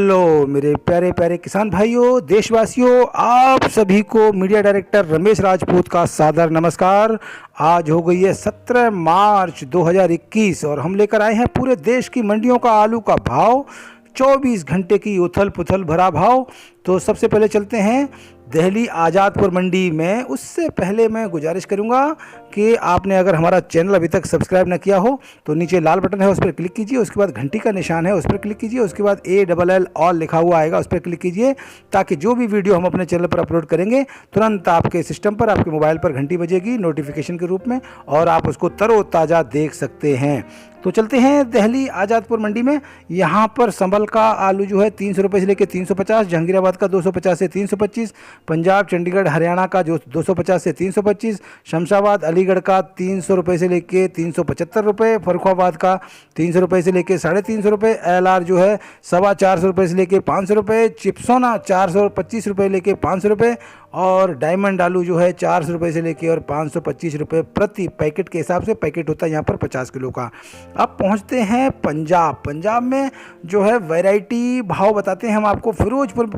Hello मेरे प्यारे प्यारे किसान भाइयों, देशवासियों, आप सभी को मीडिया डायरेक्टर रमेश राजपूत का सादर नमस्कार। आज हो गई है 17 मार्च 2021 और हम लेकर आए हैं पूरे देश की मंडियों का आलू का भाव, 24 घंटे की उथल पुथल भरा भाव। तो सबसे पहले चलते हैं दिल्ली आज़ादपुर मंडी में। उससे पहले मैं गुजारिश करूंगा कि आपने अगर हमारा चैनल अभी तक सब्सक्राइब न किया हो तो नीचे लाल बटन है, उस पर क्लिक कीजिए। उसके बाद घंटी का निशान है, उस पर क्लिक कीजिए। उसके बाद ALL ऑल लिखा हुआ आएगा, उस पर क्लिक कीजिए, ताकि जो भी वीडियो हम अपने चैनल पर अपलोड करेंगे तुरंत आपके सिस्टम पर, आपके मोबाइल पर घंटी बजेगी नोटिफिकेशन के रूप में और आप उसको तरोताज़ा देख सकते हैं। तो चलते हैं दिल्ली आज़ादपुर मंडी में। यहाँ पर संभल का आलू जो है 300 रुपये से लेकर 350, जहांगीराबाद का 250 से 325, पंजाब चंडीगढ़ हरियाणा का जो 250 से 325, शमशाबाद अलीगढ़ का 300 रुपये से लेकर 375 रुपये, फर्रुखाबाद का 300 रुपये से लेकर 350 रुपये, LR जो है 425 रुपये से लेकर 500 रुपये, चिप्सोना 425 रुपये लेकर 500 रुपये और डायमंड आलू जो है 400 रुपये से लेकर और 525 रुपये प्रति पैकेट के हिसाब से। पैकेट होता है यहाँ पर 50 किलो का। अब पहुँचते हैं पंजाब। पंजाब में जो है वैरायटी भाव बताते हैं हम आपको। फिरोजपुर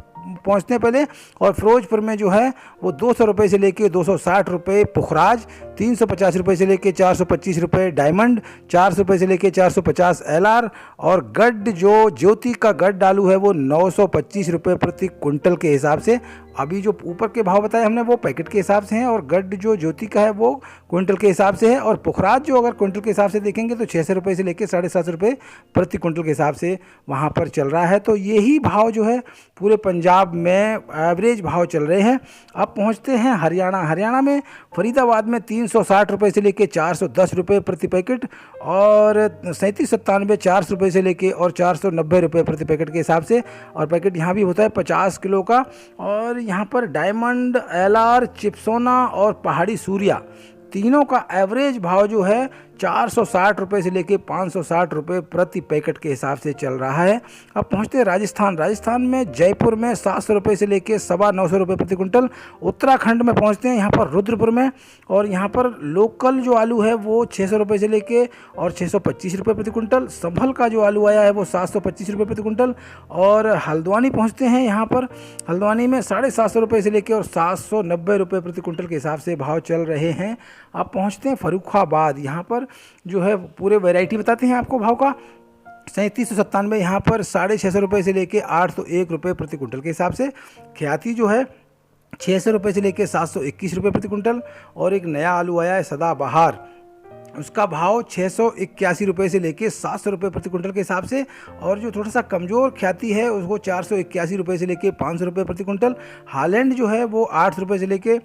पहुँचते हैं पहले, और फिरोजपुर में जो है वो 200 रुपये से लेके 260 रुपये पुखराज, 350 रुपये से लेके 425 रुपये डायमंड, 400 रुपये से लेके 450 LR और गड्ढ जो ज्योति का गड्ढ आलू है वो 925 रुपये प्रति कुंटल के हिसाब से। अभी जो ऊपर के भाव बताए हमने वो पैकेट के हिसाब से हैं और गड्ढ जो ज्योति का है वो क्विंटल के हिसाब से है। और पुखराज जो अगर क्विंटल के हिसाब से देखेंगे तो 600 रुपये से लेकर 750 रुपये प्रति कुंटल के हिसाब से वहाँ पर चल रहा है। तो यही भाव जो है पूरे पंजाब में एवरेज भाव चल रहे हैं। अब पहुँचते हैं हरियाणा। हरियाणा में फरीदाबाद में 360 रुपये से लेकर 410 रुपये प्रति पैकेट और 3797 400 रुपये से लेके और 490 रुपये प्रति पैकेट के हिसाब से। और पैकेट यहाँ भी होता है 50 किलो का। और यहाँ पर डायमंड, LR, चिप्सोना और पहाड़ी सूर्या तीनों का एवरेज भाव जो है 460 रुपये से लेके 560 रुपये प्रति पैकेट के हिसाब से चल रहा है। अब पहुँचते हैं राजस्थान। राजस्थान में जयपुर में 700 रुपये से लेके 950 रुपये प्रति कुंटल। उत्तराखंड में पहुँचते हैं यहाँ पर रुद्रपुर में, और यहाँ पर लोकल जो आलू है वो 600 रुपये से लेके और 625 रुपये प्रति कुंटल। संभल का जो आलू आया है वो 725 रुपये प्रति कुंटल। और हल्द्वानी पहुँचते हैं, यहाँ पर हल्द्वानी में 750 रुपये से लेके और 790 रुपये प्रति कुंटल के हिसाब से भाव चल रहे हैं। अब पहुँचते हैं फर्रुखाबाद। यहाँ पर जो है पूरे वैरायटी बताते हैं आपको भाव का। 3797 यहाँ पर 650 रुपये से लेके 801 रुपये प्रति कुंटल के हिसाब से। ख्याति जो है 600 रुपये से लेके 721 रुपये प्रति कुंटल। और एक नया आलू आया है सदाबहार, उसका भाव 681 रुपये से लेके 700 रुपये प्रति कुंटल के हिसाब से। और जो थोड़ा सा कमज़ोर ख्याति है उसको 481 रुपये से लेके 500 रुपये प्रति कुंटल। हालैंड जो है वो 8 रुपये से लेके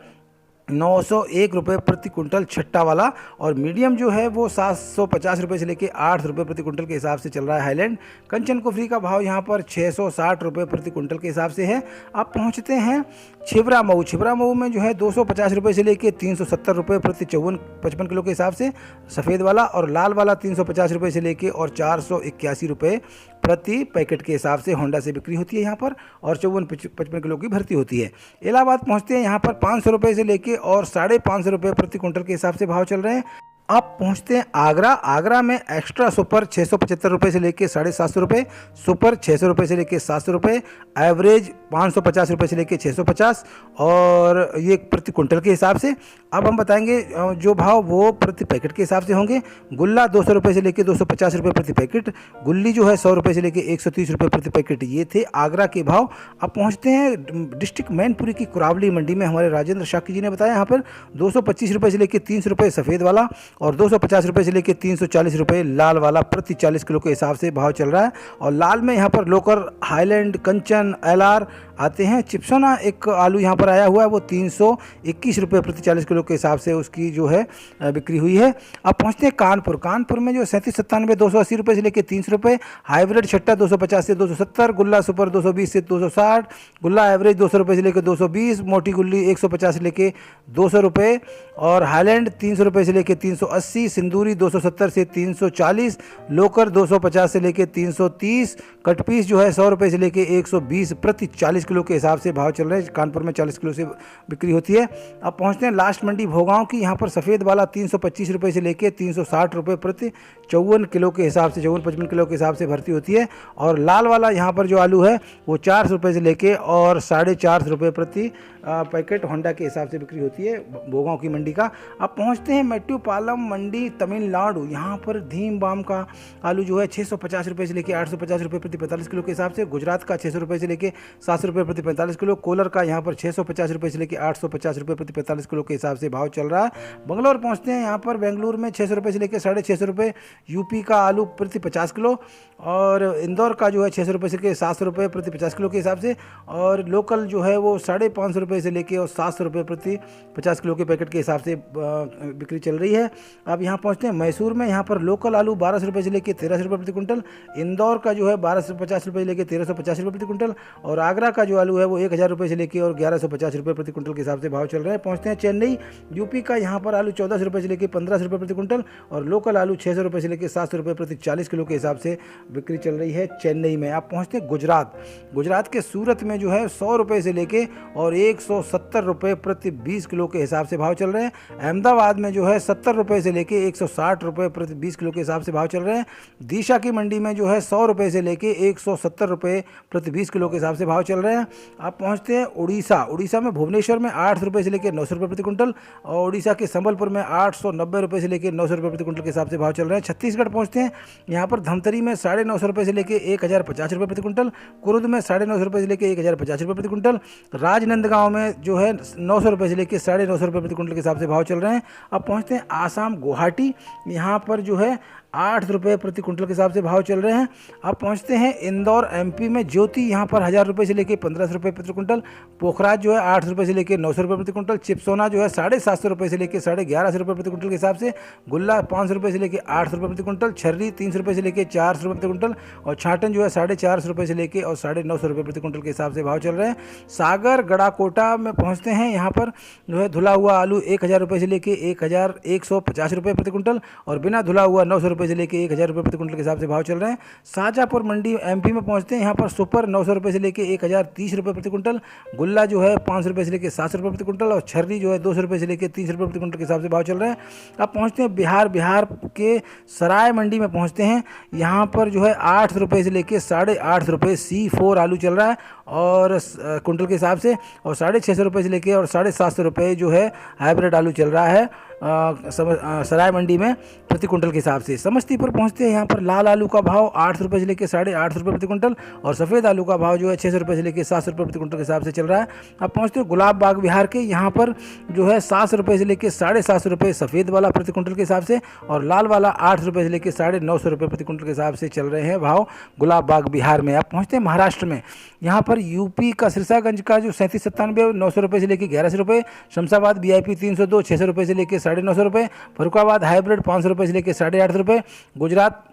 901 रुपये प्रति कुंटल छट्टा वाला। और मीडियम जो है वो 750 रुपये से लेके 8 रुपये प्रति कुंटल के हिसाब से चल रहा है हाईलैंड। कंचन कुफरी का भाव यहाँ पर 660 रुपये प्रति कुंटल के हिसाब से है। अब पहुँचते हैं छिबरा मऊ। छिबरा मऊ में जो है 250 रुपये से लेके 370 रुपये प्रति 54-55 किलो के हिसाब से सफ़ेद वाला, और लाल वाला 350 रुपये से लेके और 481 रुपये प्रति पैकेट के हिसाब से होंडा से बिक्री होती है यहाँ पर, और 54-55 किलो की भर्ती होती है। इलाहाबाद पहुँचते हैं, यहाँ पर 500 रुपये से लेके और 550 रुपये प्रति कुंटल के हिसाब से भाव चल रहे हैं। अब पहुँचते हैं आगरा। आगरा में एक्स्ट्रा सुपर 675 रुपये से लेके 750 रुपये, सुपर 600 रुपये से लेके 700 रुपये, एवरेज 550 रुपये से लेके 650, और ये प्रति कुंटल के हिसाब से। अब हम बताएंगे जो भाव वो प्रति पैकेट के हिसाब से होंगे। गुल्ला 200 रुपये से लेके 250 रुपये प्रति पैकेट, गुल्ली जो है 100 रुपये से लेके 130 रुपये प्रति पैकेट। ये थे आगरा के भाव। अब पहुँचते हैं डिस्ट्रिक्ट मैनपुरी की कुरावली मंडी में। हमारे राजेंद्र शाक्य जी ने बताया यहाँ पर 225 रुपये से लेके 300 रुपये सफ़ेद वाला और 250 रुपये से लेकर 340 रुपये लाल वाला प्रति 40 किलो के हिसाब से भाव चल रहा है। और लाल में यहाँ पर लोकल, हाईलैंड, कंचन, LR आते हैं। चिप्सोना एक आलू यहाँ पर आया हुआ है वो 321 रुपये प्रति 40 किलो के हिसाब से उसकी जो है बिक्री हुई है। अब पहुँचते हैं कानपुर। कानपुर में जो 3797 280 रुपये से लेकर 300 रुपये, हाइब्रिड छट्टा 250 से 270, गुल्ला सुपर 220 से 260, गुल्ला एवरेज 200 रुपये से लेकर 220, मोटी गुल्ली 150 से लेकर 200 रुपये, और हाईलैंड 300 रुपये से लेकर 380, सिंदूरी 270 से 340, लोकर 250 से लेके 330, कटपीस जो है 100 रुपये से लेके 120 प्रति 40 किलो के हिसाब से भाव चल रहे हैं। कानपुर में 40 किलो से बिक्री होती है। अब पहुंचते हैं लास्ट मंडी भोगांव की। यहाँ पर सफ़ेद वाला 325 रुपये से लेके 360 रुपये प्रति 54 किलो के हिसाब से, 54-55 किलो के हिसाब से भर्ती होती है। और लाल वाला यहाँ पर जो आलू है वो 400 रुपये से लेके और 450 रुपये प्रति पैकेट होंडा के हिसाब से बिक्री होती है भोगांव की मंडी का। अब पहुंचते हैं मेट्टूपालम मंडी तमिलनाडु। यहाँ पर धीम बाम का आलू जो है 650 रुपये से लेके 850 रुपये प्रति 45 किलो के हिसाब से, गुजरात का 600 रुपये से लेके 700 रुपये प्रति 45 किलो, कोलर का यहाँ पर 650 रुपये से लेके 850 रुपये प्रति 45 किलो के हिसाब से भाव चल रहा है। बंगलौर पहुँचते हैं। यहाँ पर बेंगलुरु में 600 रुपये से लेकर 650 रुपये यूपी का आलू प्रति 50 किलो, और इंदौर का जो है 600 रुपये से लेकर 700 रुपये प्रति 50 किलो के हिसाब से, और लोकल जो है वो 550 रुपये से लेके और 700 रुपये प्रति 50 किलो के पैकेट के हिसाब से बिक्री चल रही है। अब यहाँ पहुँचते हैं मैसूर में। यहाँ पर लोकल आलू 1200 रुपये से लेकर 1300 रुपये प्रति कुंटल, इंदौर का जो है 1250 रुपये से लेकर 1350 रुपये प्रति कुंटल, और आगरा का जो आलू है वो 1000 रुपये से लेकर और 1150 रुपये प्रति कुंटल के हिसाब से भाव चल रहे हैं। पहुँचते हैं चेन्नई, यूपी का। यहाँ पर आलू 1400 रुपये से लेकर 1500 रुपये प्रति कुंटल, और लोकल आलू 600 रुपये से लेकर 700 रुपये प्रति 40 किलो के हिसाब से बिक्री चल रही है चेन्नई में। आप पहुँचते हैं गुजरात। गुजरात के सूरत में जो है 100 रुपये से लेके और 170 रुपये प्रति 20 किलो के हिसाब से भाव चल रहे हैं। अहमदाबाद में जो है 70 रुपये से लेके 160 रुपये प्रति 20 किलो के हिसाब से भाव चल रहे हैं। दिशा की मंडी में जो है 100 रुपये से लेके 170 रुपये प्रति 20 किलो के हिसाब से भाव चल रहे हैं। आप पहुँचते हैं उड़ीसा। उड़ीसा में भुवनेश्वर में 800 रुपये से लेकर 900 रुपये प्रति कुंटल, और उड़ीसा के संबलपुर में 890 रुपये से लेकर 900 रुपये प्रति कुंटल के हिसाब से भाव चल रहे हैं। छत्तीसगढ़ पहुँचते हैं। यहाँ पर धमतरी में 950 रुपये से लेकर 1050 रुपये प्रति कुंटल, कुरुद में 950 रुपये से लेकर 1050 रुपये प्रति कुंटल, राजनांदगांव में जो है 900 रुपये से लेकर 950 रुपये प्रति कुंटल के हिसाब से भाव चल रहे हैं। अब पहुँचते हैं आसाम गुवाहाटी। यहाँ पर जो है 8 रुपये प्रति कुंटल के हिसाब से भाव चल रहे हैं। अब पहुंचते हैं इंदौर एमपी में। ज्योति यहाँ पर 1000 रुपये से लेकर 1500 रुपये प्रति कुंटल, पोखराज जो है 8 रुपये से लेकर 900 रुपये प्रति कुंटल, चिपसोना जो है 750 रुपये से लेकर 1150 रुपये प्रति कुंटल के हिसाब से, गुल्ला 500 रुपये से लेकर 800 रुपये प्रति कुंटल, छर्री 300 रुपये से लेकर 400 रुपये प्रति कुंटल, और छाटन जो है 450 रुपये से लेकर और 950 रुपये प्रति कुंटल के हिसाब से भाव चल रहे हैं। सागर गड़ाकोटा में पहुँचते हैं। यहाँ पर जो है धुला हुआ आलू 1000 रुपये से लेकर 1150 रुपये प्रति कुंटल, और बिना धुला हुआ 900 रुपये से लेकर 1000 रुपये प्रति कुंटल के हिसाब से भाव चल रहे हैं। शाहजहाँपुर मंडी एमपी में पहुंचते हैं। यहाँ पर सुपर 900 रुपये से लेकर 1030 रुपये प्रति कुंटल, गुल्ला जो है 500 रुपये से लेकर 700 रुपये प्रति कुंटल, और छर्री जो है 200 रुपये से लेकर 300 रुपये प्रति कुंटल के हिसाब से भाव चल रहे हैं। अब पहुँचते हैं बिहार के सराय मंडी में पहुँचते हैं। यहाँ पर जो है 8 रुपये से लेकर 850 रुपये C4 आलू चल रहा है और कुंटल के हिसाब से, और 650 रुपये से लेकर और 750 रुपये जो है हाइब्रिड आलू चल रहा है सराय मंडी में प्रति कुंटल के हिसाब से। समस्तीपुर पहुंचते हैं। यहाँ पर लाल आलू का भाव 800 रुपये से लेकर 850 रुपये प्रति कुंटल, और सफ़ेद आलू का भाव जो है 600 रुपये से लेकर 700 रुपये प्रति कुंटल के हिसाब से चल रहा है। अब पहुंचते हैं गुलाब बाग बिहार के। यहाँ पर जो है 700 रुपये से लेकर 750 रुपये सफ़ेद वाला प्रति कुंटल के हिसाब से, और लाल वाला 800 रुपये से लेकर 950 रुपये प्रति कुंटल के हिसाब से चल रहे हैं भाव गुलाब बाग बिहार में। अब पहुँचते हैं महाराष्ट्र में। यहाँ पर यूपी का सिरसागंज का जो 3797 900 रुपये से लेकर 1100 रुपये, शमशाबाद VIP 302 600 रुपये से लेकर 950 रुपये, फरुखाबाद हाइब्रिड 500 रुपये से लेकर 850 रुपये, गुजरात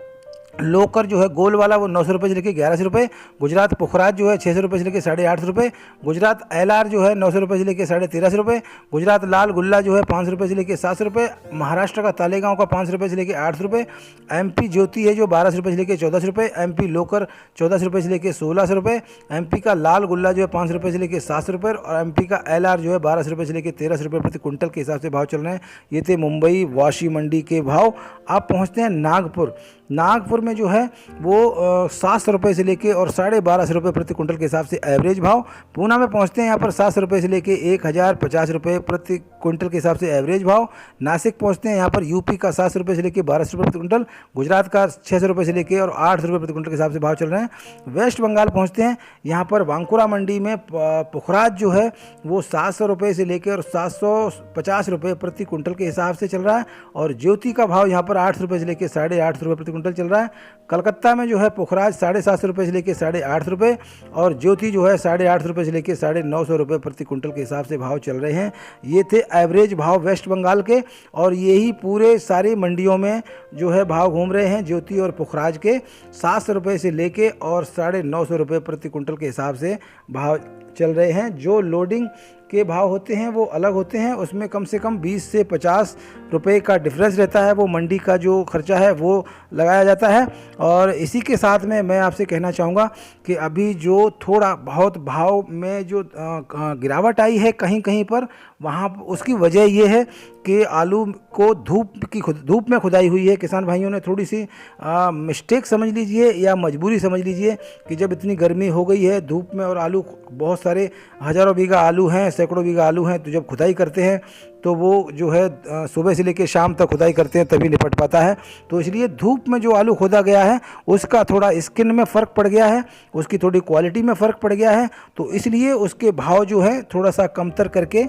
लोकर जो है गोल वाला वो 900 रुपये से लेकर 1100 रुपये, गुजरात पुखराज जो है 600 रुपये से लेकर 850 रुपये, गुजरात LR जो है 900 रुपये से लेकर 1350 रुपये, गुजरात लाल गुल्ला जो है 500 रुपये से लेकर 700 रुपये, महाराष्ट्र का तालेगांव का 500 रुपये से लेकर 800 रुपये, MP ज्योति है जो 1200 रुपये से लेकर 1400 रुपये, MP लोकर 1400 रुपये से लेकर 1600 रुपये, MP का लाल गुल्ला जो है 500 रुपये से लेकर 700 रुपये, और MP का LR जो है 1200 रुपये से लेकर 1300 रुपये प्रति कुंटल के हिसाब से भाव चल रहे हैं। ये थे मुंबई वाशी मंडी के भाव। आप पहुँचते हैं नागपुर। नागपुर में जो है वो 700 रुपये से लेके और 1250 रुपये प्रति कुंटल के हिसाब से एवरेज भाव। पूना में पहुंचते हैं। यहाँ पर 700 रुपये से लेके 1050 रुपये प्रति कुंटल के हिसाब से एवरेज भाव। नासिक पहुंचते हैं। यहाँ पर यूपी का 700 रुपये से लेके 1200 रुपये प्रति कुंटल, गुजरात का 600 रुपये से लेके और 800 रुपये प्रति कुंटल के हिसाब से भाव चल रहे हैं। वेस्ट बंगाल पहुँचते हैं। यहाँ पर बांकुरा मंडी में पुखराज जो है वो 700 रुपये से लेकर और 750 रुपये प्रति कुंटल के हिसाब से चल रहा है, और ज्योति का भाव यहाँ पर 800 रुपये से लेकर 850 रुपये प्रति कुंटल चल रहा है। कलकत्ता में जो है पुखराज 750 रुपये से लेकर 850 रुपये और ज्योति जो है 850 रुपये से लेकर 950 रुपये प्रति कुंटल के हिसाब से भाव चल रहे हैं। ये थे एवरेज भाव वेस्ट बंगाल के, और यही पूरे सारी मंडियों में जो है भाव घूम रहे हैं। ज्योति और पुखराज के 700 रुपये से लेके और 950 रुपये प्रति कुंटल के हिसाब से भाव चल रहे हैं। जो लोडिंग के भाव होते हैं वो अलग होते हैं, उसमें कम से कम 20 से 50 रुपए का डिफरेंस रहता है, वो मंडी का जो खर्चा है वो लगाया जाता है। और इसी के साथ में मैं आपसे कहना चाहूँगा कि अभी जो थोड़ा बहुत भाव में जो गिरावट आई है कहीं कहीं पर, वहाँ उसकी वजह ये है कि आलू को धूप में खुदाई हुई है। किसान भाइयों ने थोड़ी सी मिस्टेक समझ लीजिए या मजबूरी समझ लीजिए कि जब इतनी गर्मी हो गई है धूप में और आलू बहुत सारे हज़ारों बीघा आलू हैं, सैकड़ों बीघा आलू हैं, तो जब खुदाई करते हैं तो वो जो है सुबह से लेकर शाम तक खुदाई करते हैं तभी निपट पाता है। तो इसलिए धूप में जो आलू खोदा गया है उसका थोड़ा स्किन में फ़र्क पड़ गया है, उसकी थोड़ी क्वालिटी में फ़र्क पड़ गया है, तो इसलिए उसके भाव जो है थोड़ा सा कमतर करके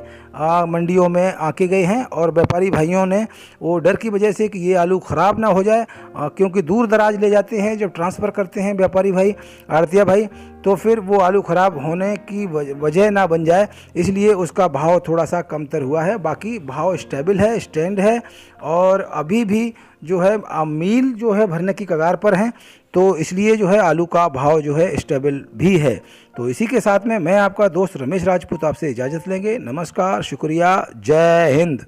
मंडियों में आके गए हैं। और व्यापारी भाइयों ने वो डर की वजह से कि ये आलू ख़राब ना हो जाए, क्योंकि दूर दराज ले जाते हैं जब ट्रांसफ़र करते हैं व्यापारी भाई, आड़तिया भाई, तो फिर वो आलू ख़राब होने की वजह ना बन जाए, इसलिए उसका भाव थोड़ा सा कमतर हुआ है। बाकी भाव स्टेबल है, स्टैंड है, और अभी भी जो है मील जो है भरने की कगार पर हैं, तो इसलिए जो है आलू का भाव जो है स्टेबल भी है। तो इसी के साथ में मैं आपका दोस्त रमेश राजपूत आपसे इजाज़त लेंगे। नमस्कार, शुक्रिया, जय हिंद।